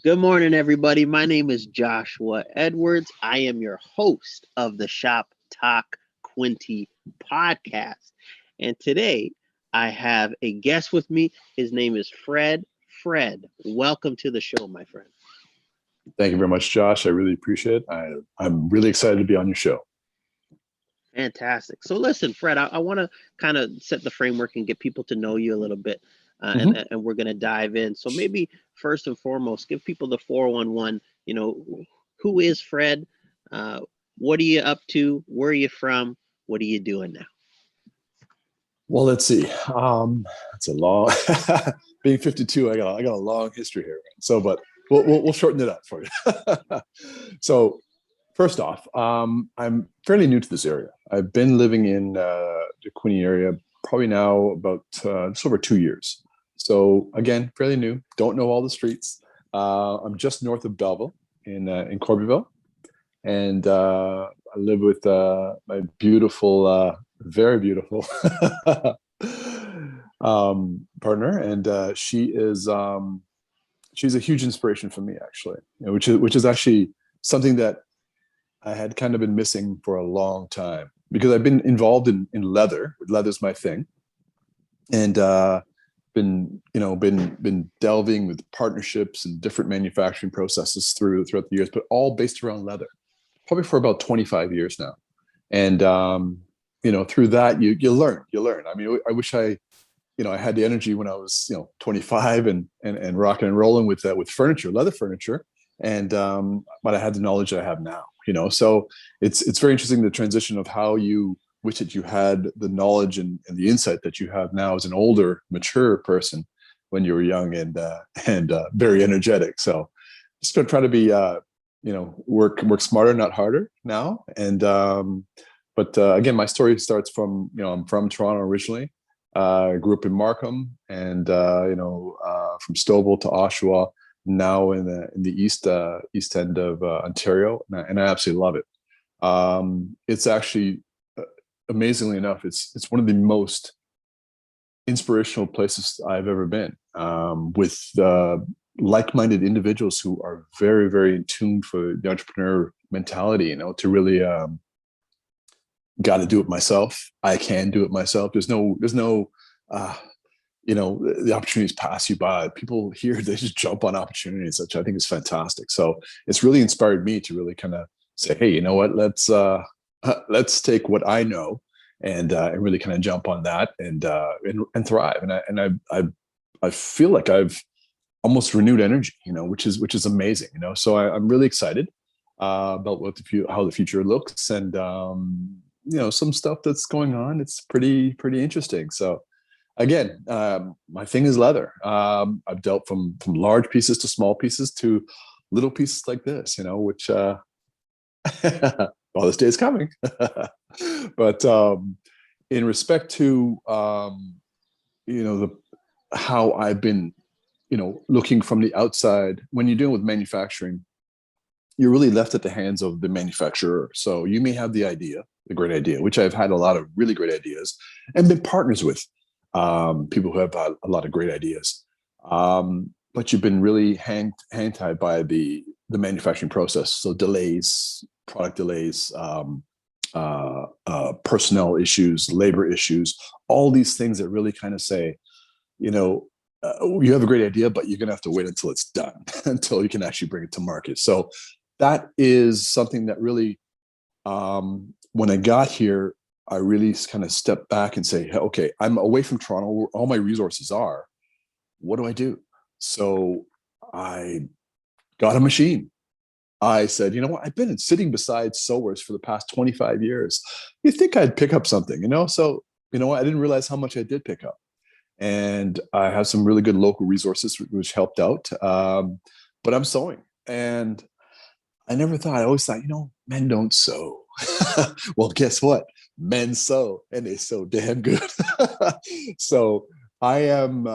Good morning, everybody. My name is Joshua Edwards. I am your host of the Shop Talk Quinty podcast. And today I have a guest with me. His name is Fred. Fred, welcome to the show, my friend. Thank you very much, Josh. I really appreciate it. I'm really excited to be on your show. Fantastic. So, listen, Fred, I want to kind of set the framework and get people to know you a little bit. Mhm. And we're going to dive in. So, maybe first and foremost, give people the 411. Who is Fred? Uh, what are you up to? Where are you from? What are you doing now? Well, let's see. It's a long, being 52, I got a long history here. But we'll shorten it up for you. So first off, I'm fairly new to this area. I've been living in the Queenie area probably now about just over 2 years. So again, fairly new. Don't know all the streets. I'm just north of Belleville in Corbyville, and I live with my beautiful, very beautiful partner, and she's a huge inspiration for me, actually. Which is actually something that I had kind of been missing for a long time because I've been involved in leather. Leather's my thing, and been delving with partnerships and different manufacturing processes throughout the years, but all based around leather probably for about 25 years now. And, through that, you learn. I mean, I wish I had the energy when I was, 25 and rocking and rolling with furniture, leather furniture. And, but I had the knowledge that I have now, so it's very interesting, the transition of how you wish that you had the knowledge and the insight that you have now as an older, mature person when you were young and very energetic. So just going to try to be, work smarter, not harder now. And but again, my story starts from, I'm from Toronto originally. I grew up in Markham, and from Stouffville to Oshawa, now in the east end of Ontario, and I absolutely love it. It's actually, amazingly enough, it's one of the most inspirational places I've ever been, with like-minded individuals who are very, very in tune for the entrepreneur mentality, to really, got to do it myself. I can do it myself. There's no, the opportunities pass you by. People here, they just jump on opportunities, which I think is fantastic. So it's really inspired me to really kind of say, hey, you know what, let's take what I know and really kind of jump on that and thrive. And I feel like I've almost renewed energy, which is amazing, So I'm really excited about how the future looks, and some stuff that's going on. It's pretty interesting. So again, my thing is leather. I've dealt from large pieces to small pieces to little pieces like this, which well, this day is coming. But in respect to the how I've been, looking from the outside, when you're dealing with manufacturing, you're really left at the hands of the manufacturer. So you may have the great idea, which I've had a lot of really great ideas and been partners with people who have a lot of great ideas. But you've been really hang tied by the manufacturing process. So delays, product delays, personnel issues, labor issues, all these things that really kind of say, you have a great idea, but you're going to have to wait until it's done, until you can actually bring it to market. So that is something that really, when I got here, I really kind of stepped back and say, hey, okay, I'm away from Toronto, where all my resources are. What do I do? So I got a machine. I said, you know what? I've been sitting beside sewers for the past 25 years. You think I'd pick up something, So, I didn't realize how much I did pick up. And I have some really good local resources which helped out. But I'm sewing, and I always thought, men don't sew. Well, guess what? Men sew, and they sew damn good. So I am,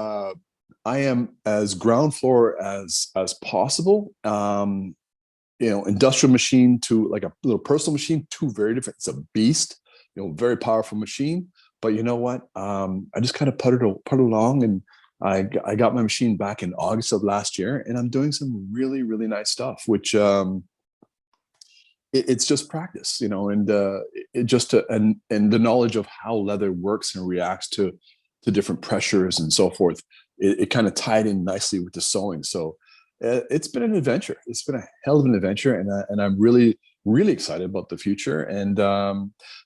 as ground floor as possible. Industrial machine to like a little personal machine, two very different. It's a beast, very powerful machine. But you know what? I just kind of put it along, and I got my machine back in August of last year, and I'm doing some really, really nice stuff, which it's just practice, and it just and the knowledge of how leather works and reacts to different pressures and so forth. It kind of tied in nicely with the sewing. So it's been an adventure. It's been a hell of an adventure, and I'm really, really excited about the future. And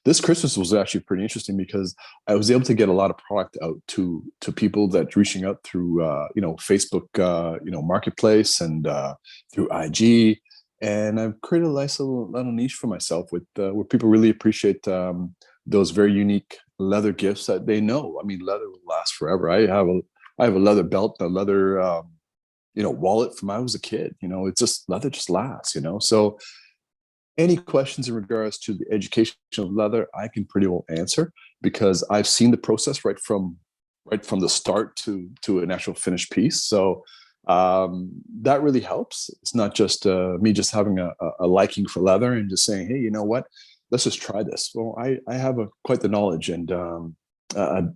this Christmas was actually pretty interesting because I was able to get a lot of product out to people that reaching out through Facebook, Marketplace, and through IG. And I've created a nice little niche for myself with where people really appreciate those very unique leather gifts that they know. I mean, leather will last forever. I have a leather belt, a leather wallet from when I was a kid. It's just leather just lasts. So any questions in regards to the education of leather, I can pretty well answer because I've seen the process right from the start to an actual finished piece. So that really helps. It's not just me just having a liking for leather and just saying, hey, you know what, let's just try this. Well, I have quite the knowledge, and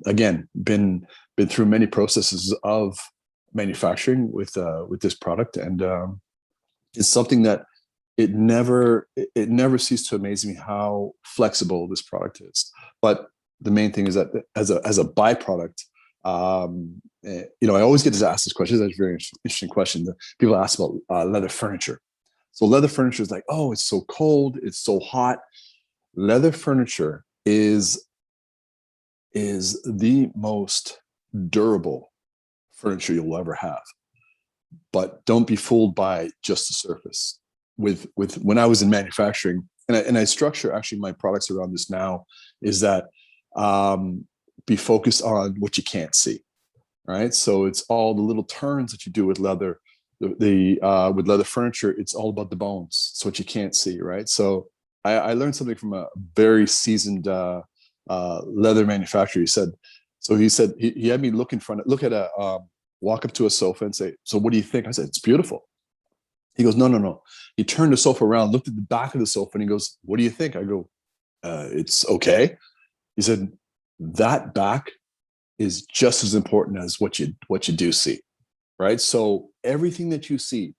again, been through many processes of manufacturing with this product, and it's something that it never ceased to amaze me how flexible this product is. But the main thing is that as a byproduct, I always get to ask this question. That's a very interesting question. People ask about leather furniture. So leather furniture is like, oh, it's so cold, it's so hot. Leather furniture is the most durable furniture you'll ever have. But don't be fooled by just the surface. With when I was in manufacturing, and I structure actually my products around this now, is that be focused on what you can't see, right? So it's all the little turns that you do with leather. With leather furniture, it's all about the bones. It's what you can't see, right? So I learned something from a very seasoned leather manufacturer. He said he had me look walk up to a sofa and say, "So what do you think?" I said, "It's beautiful." He goes, no. He turned the sofa around, looked at the back of the sofa, and he goes, "What do you think?" I go, "It's okay." He said, "That back is just as important as what you do see, right? So everything that you see,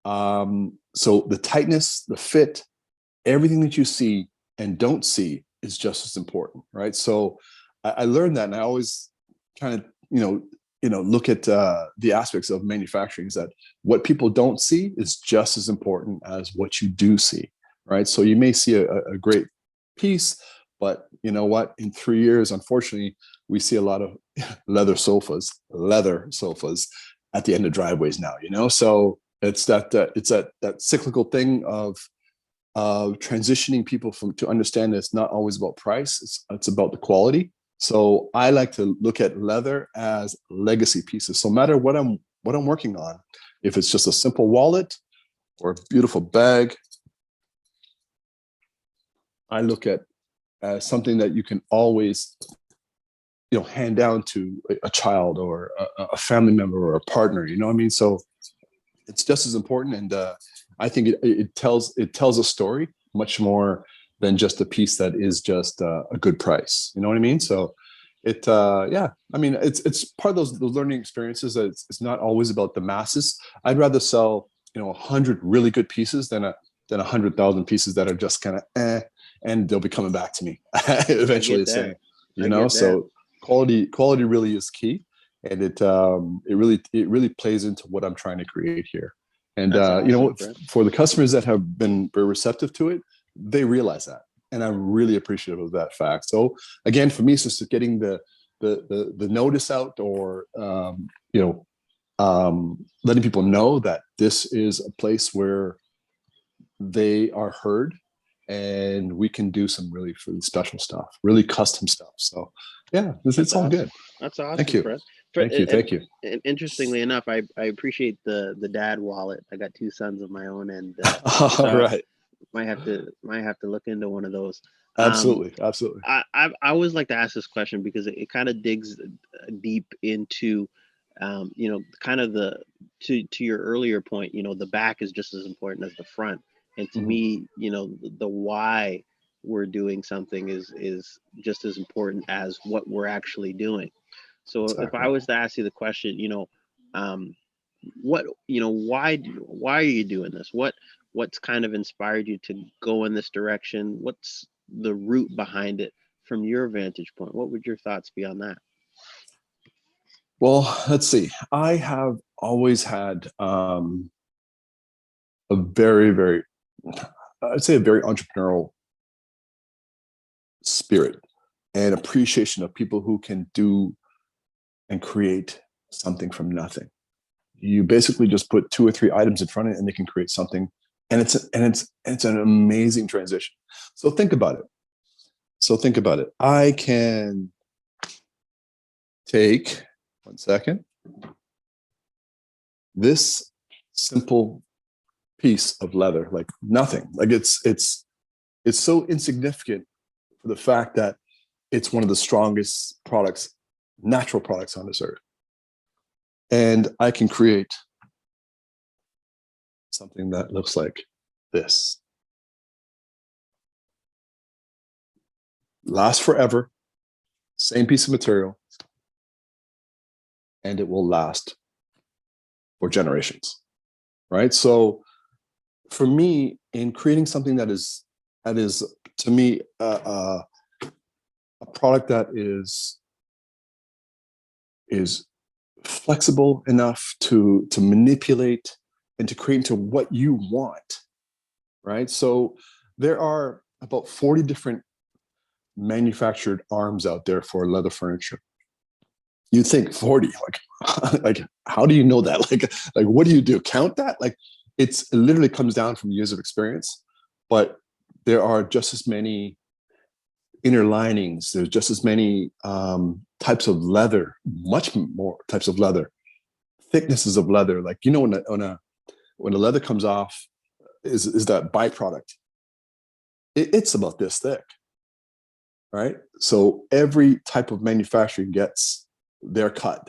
so the tightness, the fit, everything that you see and don't see is just as important, right?" So I learned that, and I always kind of look at the aspects of manufacturing, is that what people don't see is just as important as what you do see, right? So you may see a great piece, but you know what? In 3 years, unfortunately, we see a lot of leather sofas at the end of driveways now. So it's that cyclical thing of transitioning people to understand that it's not always about price; it's about the quality. So I like to look at leather as legacy pieces. So no matter what I'm working on, if it's just a simple wallet or a beautiful bag, I look at as something that you can always, hand down to a child or a family member or a partner. You know what I mean? So it's just as important, and I think it tells a story much more than just a piece that is just a good price. You know what I mean? So yeah, I mean, it's part of those learning experiences that it's not always about the masses. I'd rather sell 100 really good pieces than 100,000 pieces that are just kind of and they'll be coming back to me eventually saying, so quality really is key, and it really plays into what I'm trying to create here. And awesome, for the customers that have been very receptive to it, they realize that, and I'm really appreciative of that fact. So again, for me, it's just getting the notice out, or letting people know that this is a place where they are heard, and we can do some really special stuff, really custom stuff. So yeah, it's awesome. All good. That's awesome. Thank you. Fred. Thank you. And interestingly enough, I appreciate the dad wallet. I got 2 sons of my own, and all right. Might have to look into one of those. Absolutely. I always like to ask this question because it kind of digs deep into, kind of to your earlier point. The back is just as important as the front, and to me, the why we're doing something is just as important as what we're actually doing. So if I Exactly. was to ask you the question, um, what, why are you doing this? What's kind of inspired you to go in this direction? What's the root behind it from your vantage point? What would your thoughts be on that? Well, let's see. I have always had a very, very, I'd say a very entrepreneurial spirit and appreciation of people who can do and create something from nothing. You basically just put two or three items in front of it and they can create something. And it's an amazing transition. So think about it. I can take 1 second, this simple piece of leather, like nothing. Like it's so insignificant for the fact that it's one of the strongest products, natural products on this earth. And I can create something that looks like this. Lasts forever, same piece of material, and it will last for generations, right? So for me, in creating something that is to me a product that is flexible enough to manipulate and to create into what you want, right? So there are about 40 different manufactured arms out there for leather furniture. You think 40, like how do you know that? Like what do you do? Count that? Like it literally comes down from years of experience, but there are just as many inner linings. There's just as many types of leather, much more types of leather, thicknesses of leather. Like when a leather comes off, is that byproduct. It's about this thick, right? So every type of manufacturing gets their cut,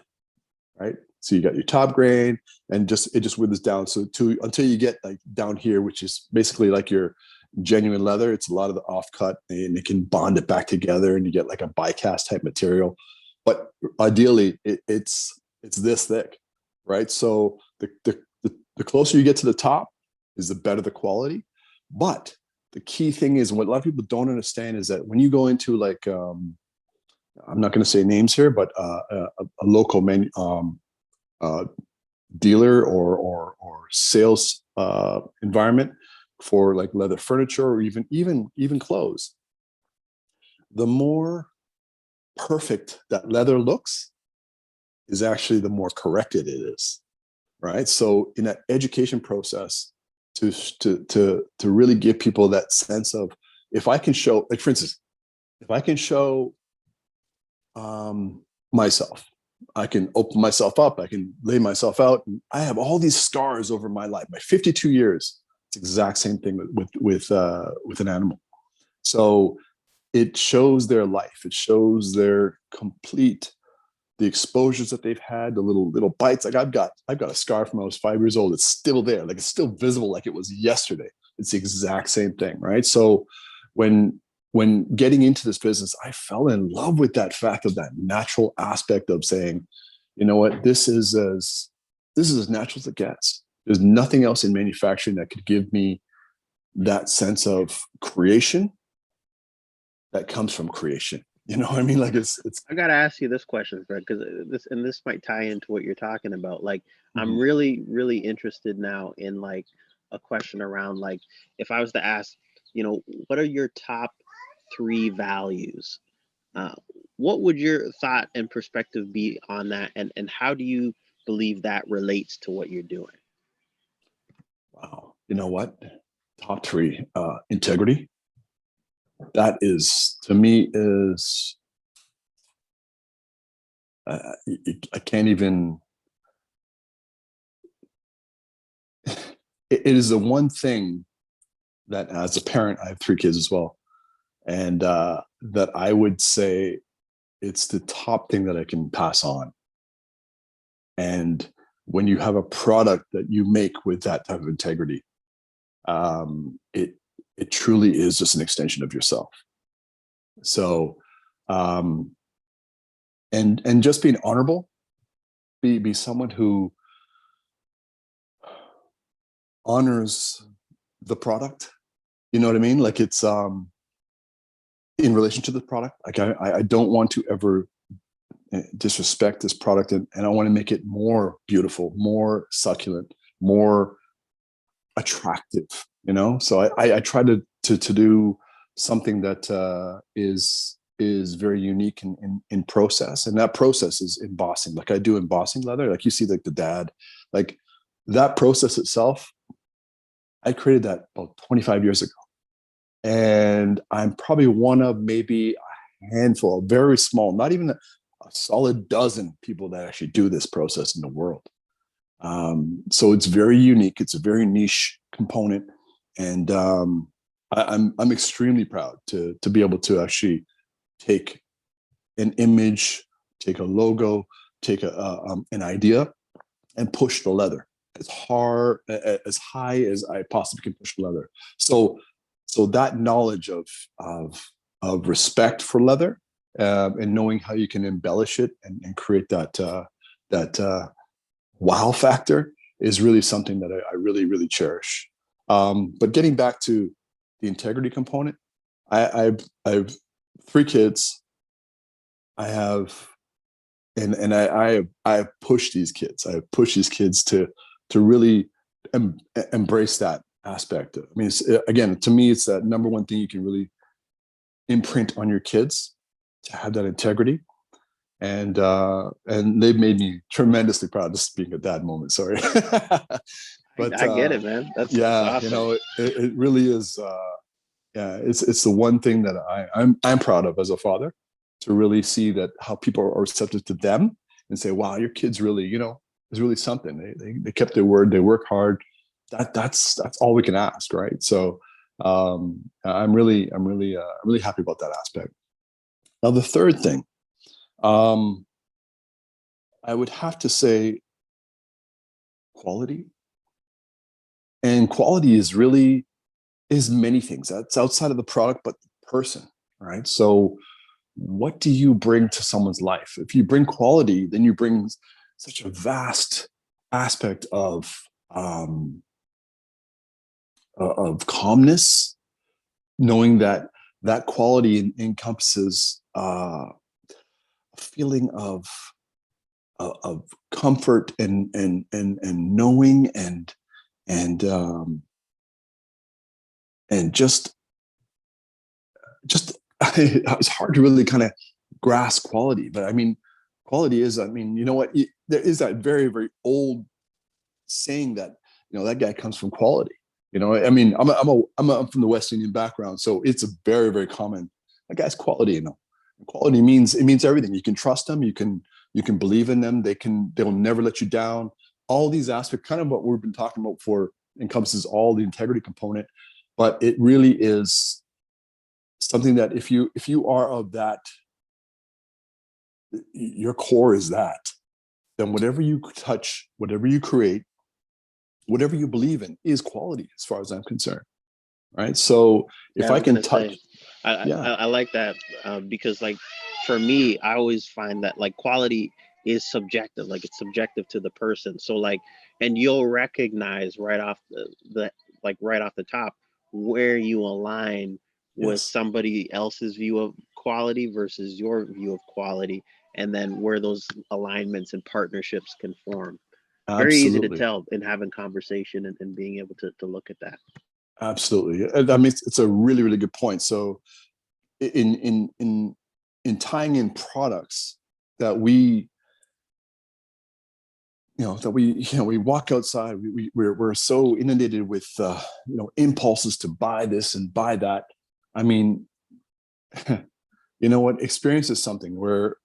right? So you got your top grade, and it just withers down. So until you get like down here, which is basically like your genuine leather, it's a lot of the offcut, and it can bond it back together, and you get like a biecast type material. But ideally, it's this thick, right? So the closer you get to the top, is the better the quality. But the key thing is, what a lot of people don't understand is that when you go into like I'm not going to say names here, but a local dealer or sales environment for like leather furniture or even clothes, the more perfect that leather looks is actually the more corrected it is, right? So in that education process, to really give people that sense of, if I can show, like for instance, if I can show myself, I can open myself up, I can lay myself out, and I have all these scars over my life, my 52 years. It's the exact same thing with an animal. So it shows their life, it shows their complete, the exposures that they've had, the little bites. Like I've got a scar from when I was 5 years old. It's still there, like it's still visible, like it was yesterday. It's the exact same thing, right? So when getting into this business, I fell in love with that fact of that natural aspect of saying, you know what, this is as natural as it gets. There's nothing else in manufacturing that could give me that sense of creation that comes from creation. You know what I mean? Like it's. I gotta ask you this question, Fred, because this might tie into what you're talking about. Like, I'm Mhm. really, really interested now in like a question around like, if I was to ask, what are your top three values? Uh, what would your thought and perspective be on that, and how do you believe that relates to what you're doing? Wow. You know what? Top three, integrity. That is, to me, is I can't even. It is the one thing that, as a parent, I have three kids as well, and that I would say it's the top thing that I can pass on. And when you have a product that you make with that type of integrity, it truly is just an extension of yourself. So, um, and just being honorable, be someone who honors the product. You know what I mean? Like it's in relation to the product. Like I don't want to ever disrespect this product, and I want to make it more beautiful, more succulent, more attractive. You know, so I try to do something that is very unique in process, and that process is embossing. Like I do embossing leather. Like you see, like the dad, like that process itself. I created that about 25 years ago. And I'm probably one of maybe a handful, very small, not even a solid dozen people that actually do this process in the world. So it's very unique. It's a very niche component. And I'm extremely proud to be able to actually take an image, take a logo, take an idea, and push the leather as hard, as high as I possibly can push the leather. So that knowledge of respect for leather, and knowing how you can embellish it and create that wow factor is really something that I really, really cherish. But getting back to the integrity component, I've 3 kids. I have, and I have pushed these kids. I have pushed these kids to really embrace that aspect. I mean, again, to me, it's that number one thing you can really imprint on your kids, to have that integrity. And they've made me tremendously proud. Just being a dad moment, sorry. But I get it, man. That's yeah, awesome. you know, it really is. Yeah, it's the one thing that I'm proud of as a father, to really see that how people are receptive to them and say, wow, your kids really, you know, is really something. They kept their word. They work hard. That's all we can ask, right? So I'm really happy about that aspect. Now the third thing, um, I would have to say quality. And quality is many things. That's outside of the product, but the person, right? So what do you bring to someone's life? If you bring quality, then you bring such a vast aspect of calmness, knowing that that quality encompasses a feeling of comfort and knowing and and just it's hard to really kind of grasp quality. But I mean, quality is, I mean, you know what, there is that very, very old saying that, you know, that guy comes from quality. You know, I mean, I'm from the West Indian background, so it's a very, very common, that guy's quality. You know, quality means, it means everything. You can trust them, you can believe in them, they'll never let you down. All these aspects, kind of what we've been talking about before, encompasses all the integrity component. But it really is something that if you are of that, your core is that, then whatever you touch, whatever you create, whatever you believe in is quality, as far as I'm concerned. Right. So Yeah, if I I was can gonna touch, say, I yeah, I like that, because like for me, I always find that like quality is subjective. Like it's subjective to the person. So like, and you'll recognize right off the like right off the top where you align with yes, somebody else's view of quality versus your view of quality, and then where those alignments and partnerships can form. Very easy to absolutely, tell in having conversation and being able to look at that. absolutely. I mean, it's a really, really good point. So in tying in products that we, you know, that we, you know, we walk outside, we're so inundated with you know, impulses to buy this and buy that. I mean, you know what, experience is something where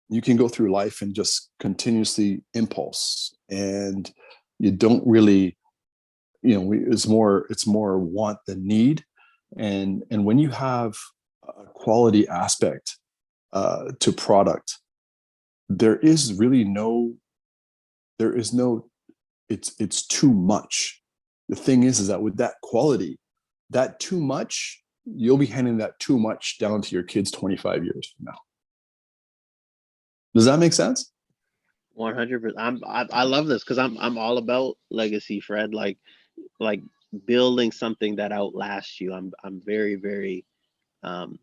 you can go through life and just continuously impulse, and you don't really, you know, it's more want than need. And when you have a quality aspect to product, there is really no, there is no, it's too much. The thing is that with that quality, that too much, you'll be handing that too much down to your kids 25 years from now. Does that make sense? 100%. I love this because I'm all about legacy, Fred. Like building something that outlasts you. I'm very, very um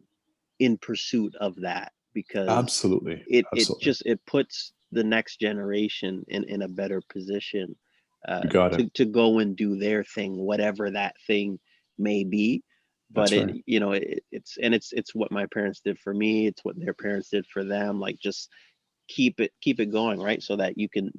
in pursuit of that because Absolutely. it Absolutely. just it puts the next generation in a better position You got it. to go and do their thing, whatever that thing may be. But That's right. it's what my parents did for me. It's what their parents did for them. Like just keep it going, right? So that you can,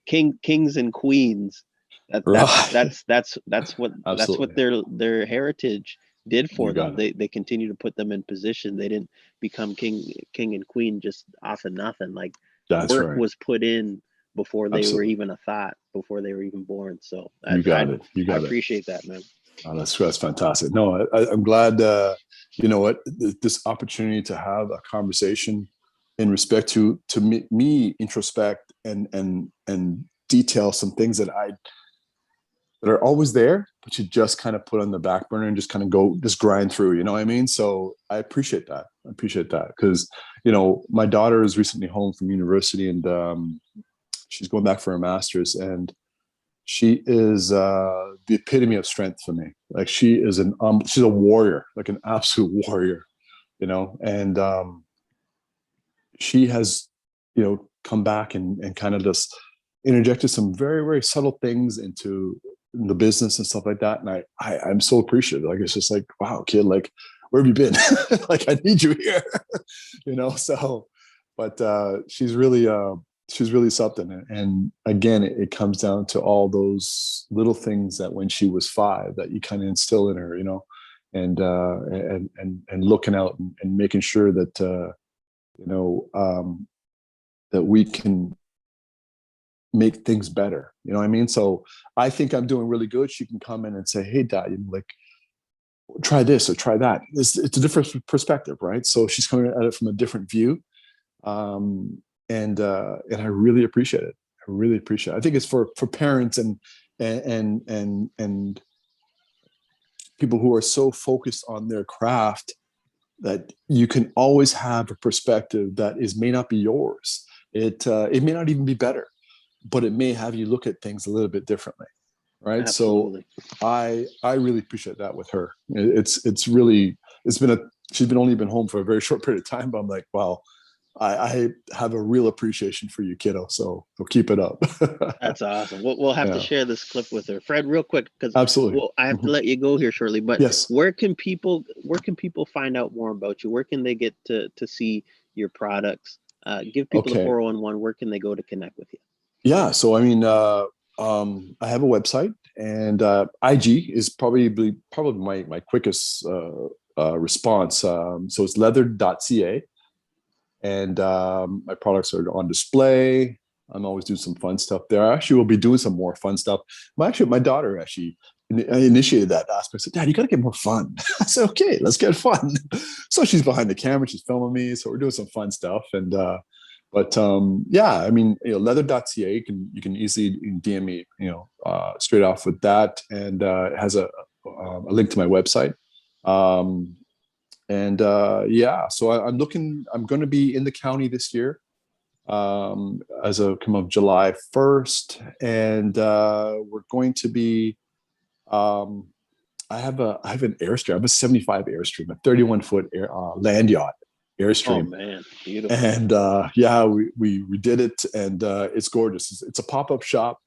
kings and queens. That that's Right. that's that's that's what Absolutely. their heritage did You for them. got it. They continue to put them in position. They didn't become king and queen just off of nothing. Like That's work right. was put in before they were Absolutely. even a thought, before they were even born. So You got it. You I got it. appreciate that, man. Oh, that's fantastic. No, I'm glad. You know what? This opportunity to have a conversation in respect to me introspect and detail some things that are always there, but you just kind of put on the back burner and just kind of just grind through. You know what I mean? So I appreciate that. I appreciate that because my daughter is recently home from university and she's going back for her master's and she is the epitome of strength for me. Like she's a warrior, like an absolute warrior, and she has, come back and kind of just interjected some very, very subtle things into the business and stuff like that. And I'm so appreciative. Like, it's just like, wow, kid, like, where have you been? Like, I need you here, so, but she's really something. And again, it comes down to all those little things that when she was 5 that you kind of instill in her, and looking out and making sure that, you know, um, that we can make things better. You know what I mean? So I think I'm doing really good. She can come in and say, "Hey, Dad, like try this or try that." It's a different perspective, right? So she's coming at it from a different view, and I really appreciate it. I really appreciate it. I think it's for parents and people who are so focused on their craft that you can always have a perspective that may not be yours. It may not even be better, but it may have you look at things a little bit differently, right? So Absolutely. I really appreciate that with her. It's really it's been a she's been only been home for a very short period of time, but I'm like, wow, I have a real appreciation for you, kiddo. So keep it up. That's awesome. We'll have to Yeah, share this clip with her, Fred, real quick, because absolutely. I have to Mhm. let you go here shortly. But Yes. where can people find out more about you? Where can they get to see your products? Give people the Okay. 401. Where can they go to connect with you? Yeah. So I mean, I have a website, and IG is probably my quickest response. So it's leather.ca, and my products are on display. I'm always doing some fun stuff there. I actually will be doing some more fun stuff. My daughter actually initiated that aspect. I said, "Dad, you got to get more fun." I said, "Okay, let's get fun." So she's behind the camera, she's filming me. So we're doing some fun stuff. And but yeah, I mean, leather.ca, you can easily DM me, straight off with that, and it has a link to my website. Um, and yeah, so I'm going to be in the county this year, as of come of July 1st, and we're going to be. Um, I have an airstream. I have a 75 airstream, a 31-foot land yacht Oh airstream, man, beautiful. and yeah, we did it, and it's gorgeous. It's a pop-up shop,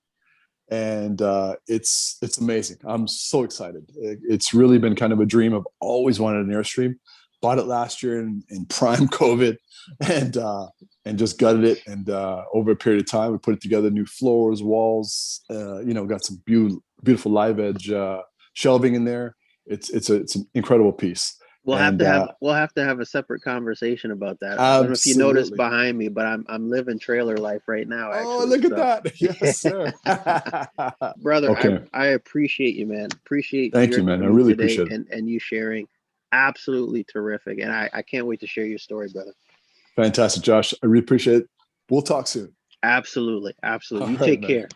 and it's amazing. I'm so excited. It's really been kind of a dream. I've always wanted an airstream. Bought it last year in prime COVID, and just gutted it. And over a period of time, we put it together: new floors, walls. Got some beautiful live edge shelving in there. It's an incredible piece. We'll have And to have we'll have to have a separate conversation about that. I don't know if you noticed absolutely. behind me, but I'm living trailer life right now, Oh, actually. look at So, that! Yes, sir. brother, I Okay. I appreciate you, man. Appreciate Thank your you, man. I time really today appreciate it. and you sharing. Absolutely terrific, and I can't wait to share your story, brother. Fantastic, Josh. I really appreciate it. We'll talk soon. Absolutely, absolutely. All You right, take man. care.